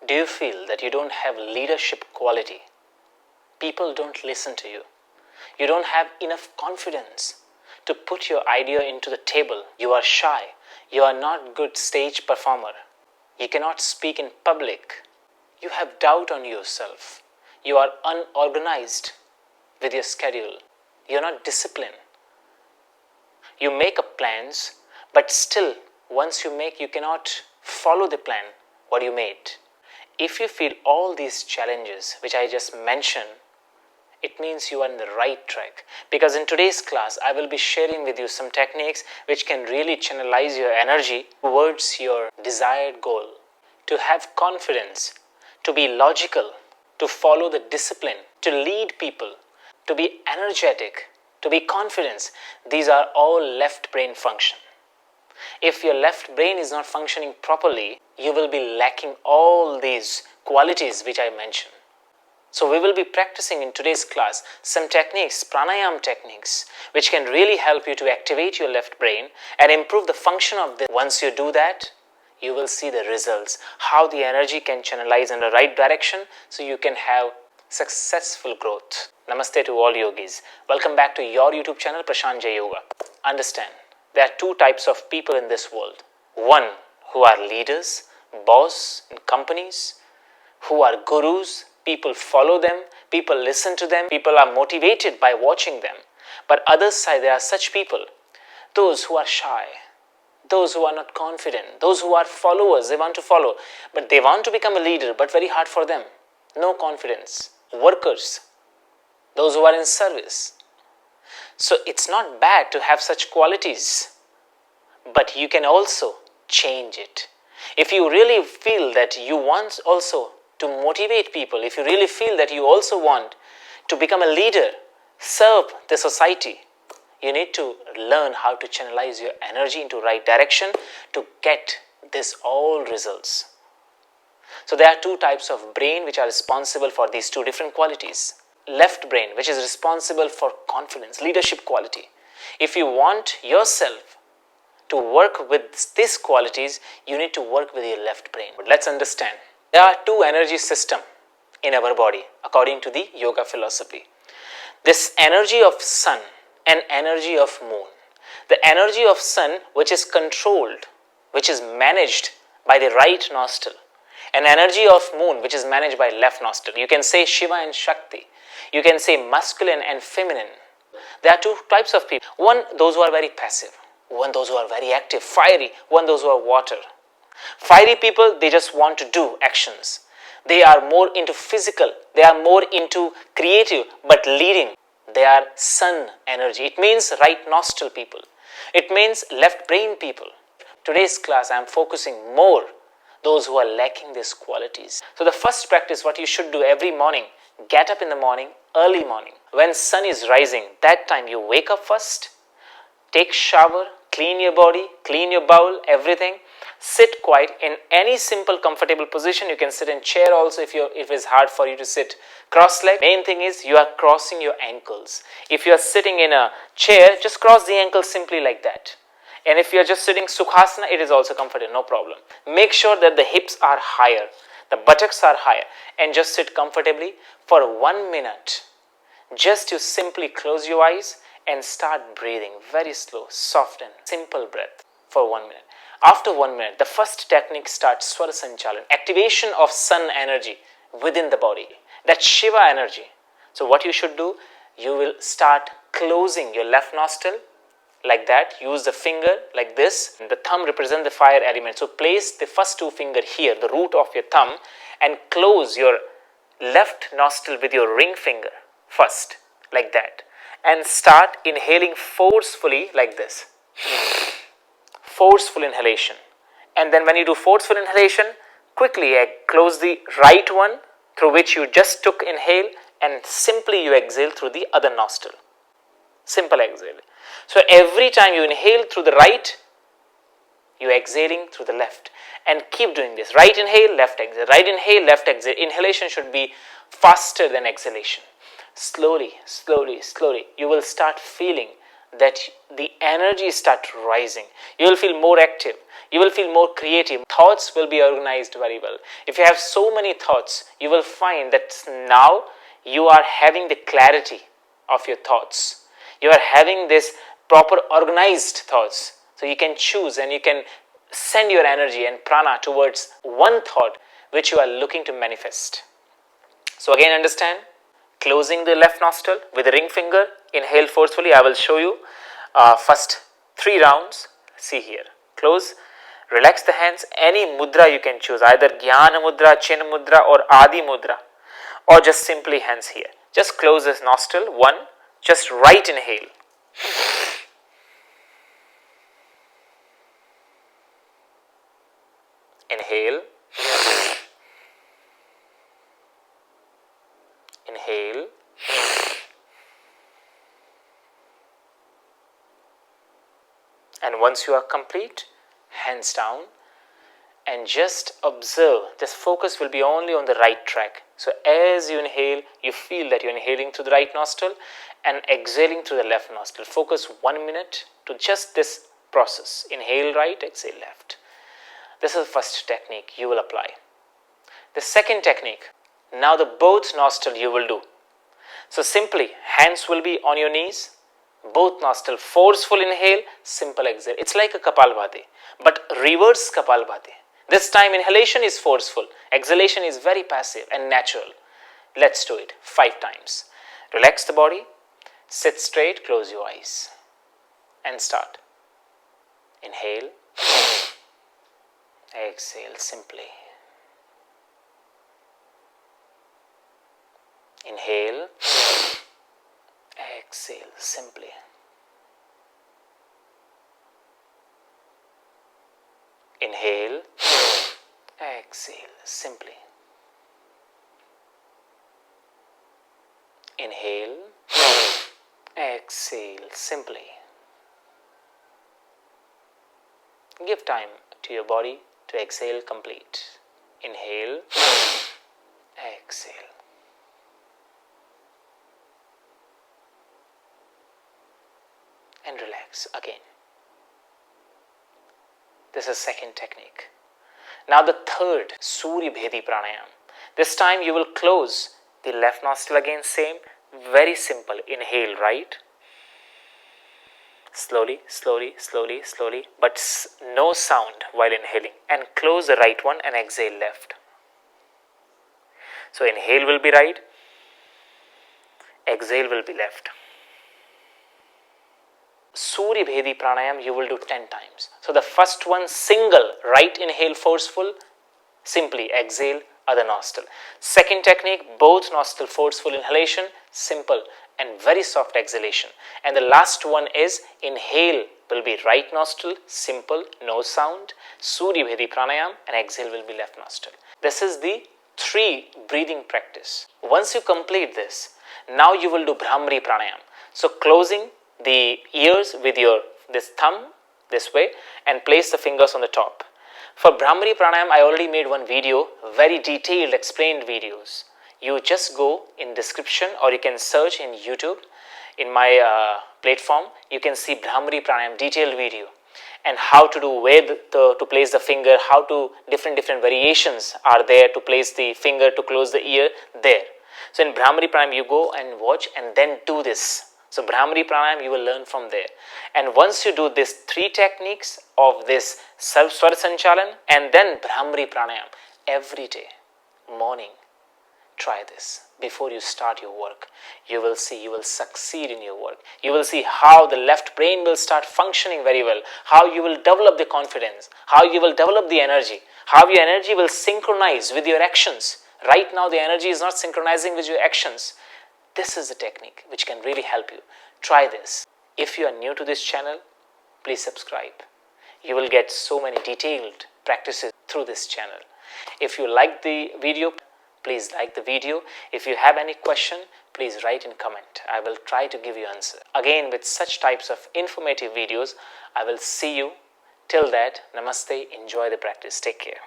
Do you feel that you don't have leadership quality? People don't listen to you. You don't have enough confidence to put your idea into the table. You are shy. You are not good stage performer. You cannot speak in public. You have doubt on yourself. You are unorganized with your schedule. You are not disciplined. You make up plans, but still, once you make, you cannot follow the plan what you made. If you feel all these challenges which I just mentioned, it means you are in the right track. Because in today's class, I will be sharing with you some techniques which can really channelize your energy towards your desired goal. To have confidence, to be logical, to follow the discipline, to lead people, to be energetic, to be confident. These are all left brain function. If your left brain is not functioning properly, you will be lacking all these qualities which I mentioned. So we will be practicing in today's class some techniques, pranayam techniques, which can really help you to activate your left brain and improve the function of this. Once you do that, you will see the results, how the energy can channelize in the right direction so you can have successful growth. Namaste to all yogis. Welcome back to your YouTube channel, Prashantj Yoga. Understand, there are two types of people in this world. One, who are leaders, boss in companies, who are gurus. People follow them, people listen to them, people are motivated by watching them. But other side, there are such people, those who are shy, those who are not confident, those who are followers, they want to follow, but they want to become a leader, but very hard for them. No confidence. Workers, those who are in service. So it's not bad to have such qualities, but you can also change it. If you really feel that you want also to motivate people, if you really feel that you also want to become a leader, serve the society, you need to learn how to channelize your energy into right direction to get this all results. So there are two types of brain which are responsible for these two different qualities. Left brain, which is responsible for confidence, leadership quality. If you want yourself to work with these qualities, you need to work with your left brain. But let's understand. There are two energy systems in our body according to the yoga philosophy. This energy of sun and energy of moon. The energy of sun, which is controlled, which is managed by the right nostril, and energy of moon, which is managed by left nostril. You can say Shiva and Shakti. You can say masculine and feminine. There are two types of people. One, those who are very passive. One, those who are very active, fiery. One, those who are water. Fiery people, they just want to do actions. They are more into physical. They are more into creative, but leading. They are sun energy. It means right nostril people. It means left brain people. Today's class, I am focusing more those who are lacking these qualities. So the first practice, what you should do every morning, get up in the morning, early morning. When sun is rising, that time you wake up first, take shower, clean your body, clean your bowel, everything. Sit quiet in any simple comfortable position. You can sit in chair also if it's hard for you to sit cross-legged. Main thing is you are crossing your ankles. If you are sitting in a chair, just cross the ankles simply like that. And if you are just sitting Sukhasana, it is also comfortable, no problem. Make sure that the hips are higher, the buttocks are higher, and just sit comfortably for 1 minute. Just you simply close your eyes and start breathing very slow, soft and simple breath for 1 minute. After 1 minute, the first technique starts Swara Sanchalan, activation of sun energy within the body. That's Shiva energy. So what you should do, you will start closing your left nostril like that. Use the finger like this. The thumb represents the fire element. So place the first two fingers here, the root of your thumb, and close your left nostril with your ring finger first, like that. And start inhaling forcefully like this. Forceful inhalation. And then when you do forceful inhalation, quickly close the right one through which you just took inhale, and simply you exhale through the other nostril. Simple exhale. So every time you inhale through the right, you are exhaling through the left. And keep doing this. Right inhale, left exhale. Right inhale, left exhale. Inhalation should be faster than exhalation. Slowly, slowly, slowly, you will start feeling that the energy start rising. You will feel more active. you will feel more creative. Thoughts will be organized very well. If you have so many thoughts, you will find that now you are having the clarity of your thoughts. You are having this proper organized thoughts. So you can choose and you can send your energy and prana towards one thought which you are looking to manifest. So again, understand, closing the left nostril with the ring finger, inhale forcefully. I will show you first 3 rounds. See here, close, relax the hands, any mudra you can choose, either Jnana mudra, Chin mudra or Adi mudra, or just simply hands here. Just close this nostril, 1, just right inhale. Inhale, inhale, and once you are complete, hands down, and just observe. This focus will be only on the right track. So as you inhale, you feel that you're inhaling through the right nostril and exhaling through the left nostril. Focus 1 minute to just this process. Inhale right, exhale left. This is the first technique you will apply. The second technique, now the both nostril you will do. So simply, hands will be on your knees, both nostril, forceful inhale, simple exhale. It's like a Kapalbhati, but reverse Kapalbhati. This time inhalation is forceful, exhalation is very passive and natural. Let's do it 5 times. Relax the body, sit straight, close your eyes and start. Inhale, exhale simply. Inhale, exhale simply. Inhale, exhale simply. Inhale, exhale simply. Give time to your body to exhale complete. Inhale, exhale. And relax again. This is second technique. Now the third, Surya Bhedi Pranayam. This time you will close the left nostril again, same, very simple. Inhale right. Slowly, slowly, slowly, slowly, but no sound while inhaling. And close the right one and exhale left. So inhale will be right, exhale will be left. Surya Bhedi Pranayam you will do 10 times. So the first one, single, right inhale forceful, simply exhale other nostril. Second technique, both nostril forceful inhalation, simple and very soft exhalation. And the last one is inhale will be right nostril, simple, no sound, Surya Bhedi Pranayam, and exhale will be left nostril. This is the 3 breathing practice. Once you complete this, now you will do BHRAMARI Pranayam. So closing the ears with your this thumb this way and place the fingers on the top. For BHRAMARI Pranayam, I already made one video, very detailed explained videos. You just go in description or you can search in YouTube in my platform. You can see BHRAMARI Pranayam detailed video and how to do, where to place the finger, how to different variations are there to place the finger to close the ear there. So in BHRAMARI Pranayam you go and watch and then do this. So BHRAMARI Pranayam you will learn from there. And once you do these 3 techniques of this Swar Sanchalan and then BHRAMARI Pranayam every day, morning, try this before you start your work. You will see you will succeed in your work. You will see how the left brain will start functioning very well, how you will develop the confidence, how you will develop the energy, how your energy will synchronize with your actions. Right now the energy is not synchronizing with your actions. This is the technique which can really help you. Try this. If you are new to this channel, please subscribe. You will get so many detailed practices through this channel. If you like the video, please like the video. If you have any question, please write in comment. I will try to give you answer. Again, with such types of informative videos, I will see you. Till that, namaste. Enjoy the practice. Take care.